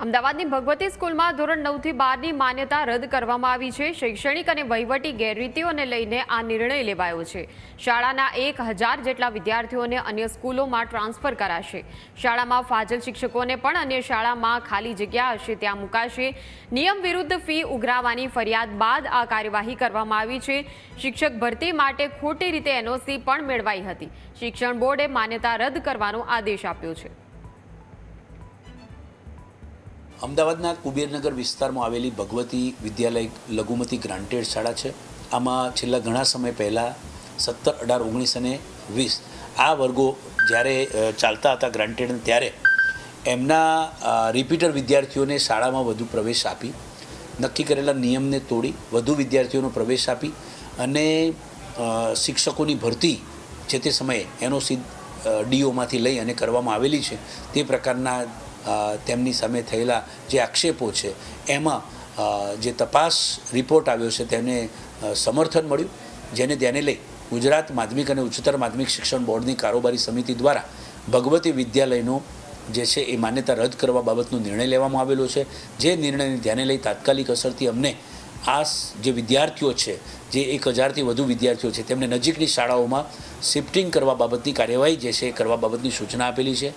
અમદાવાદની ભગવતી સ્કૂલમાં ધોરણ 9 થી 12ની માન્યતા રદ કરવામાં આવી છે। શૈક્ષણિક અને વહીવટી ગેરરીતિઓને લઈને આ નિર્ણય લેવાયો છે। શાળાના 1000 જેટલા વિદ્યાર્થીઓને અન્ય સ્કૂલોમાં ટ્રાન્સફર કરાશે। શાળામાં ફાજલ શિક્ષકોને પણ અન્ય શાળામાં ખાલી જગ્યા હશે ત્યાં મુકાશે। નિયમ વિરુદ્ધ ફી ઉઘરાવવાની ફરિયાદ બાદ આ કાર્યવાહી કરવામાં આવી છે। શિક્ષક ભરતી માટે ખોટી રીતે એનઓસી પણ મેળવાઈ હતી। શિક્ષણ બોર્ડે માન્યતા રદ કરવાનો આદેશ આપ્યો છે। અમદાવાદના કુબેરનગર વિસ્તારમાં આવેલી ભગવતી વિદ્યાલય લઘુમતી ગ્રાન્ટેડ શાળા છે। આમાં છેલ્લા ઘણા સમય પહેલાં 17, 18, 19 અને 20 આ વર્ગો જ્યારે ચાલતા હતા ગ્રાન્ટેડ, ત્યારે એમના રિપીટર વિદ્યાર્થીઓને શાળામાં વધુ પ્રવેશ આપી, નક્કી કરેલા નિયમને તોડી વધુ વિદ્યાર્થીઓનો પ્રવેશ આપી અને શિક્ષકોની ભરતી જે તે સમયે એનઓસી ડીઓમાંથી લઈ અને કરવામાં આવેલી છે તે પ્રકારના તેમની સામે થયેલા જે આક્ષેપો છે એમાં જે તપાસ રિપોર્ટ આવ્યો છે તેને સમર્થન મળ્યું, જેને ધ્યાને લઈ ગુજરાત માધ્યમિક અને ઉચ્ચતર માધ્યમિક શિક્ષણ બોર્ડની કારોબારી સમિતિ દ્વારા ભગવતી વિદ્યાલયનો જે છે એ માન્યતા રદ કરવા બાબતનો નિર્ણય લેવામાં આવેલો છે। જે નિર્ણયને ધ્યાને લઈ તાત્કાલિક અસરથી અમને આ જે વિદ્યાર્થીઓ છે, જે 1000થી વધુ વિદ્યાર્થીઓ છે, તેમને નજીકની શાળાઓમાં શિફ્ટિંગ કરવા બાબતની કાર્યવાહી જે છે એ કરવા બાબતની સૂચના આપેલી છે।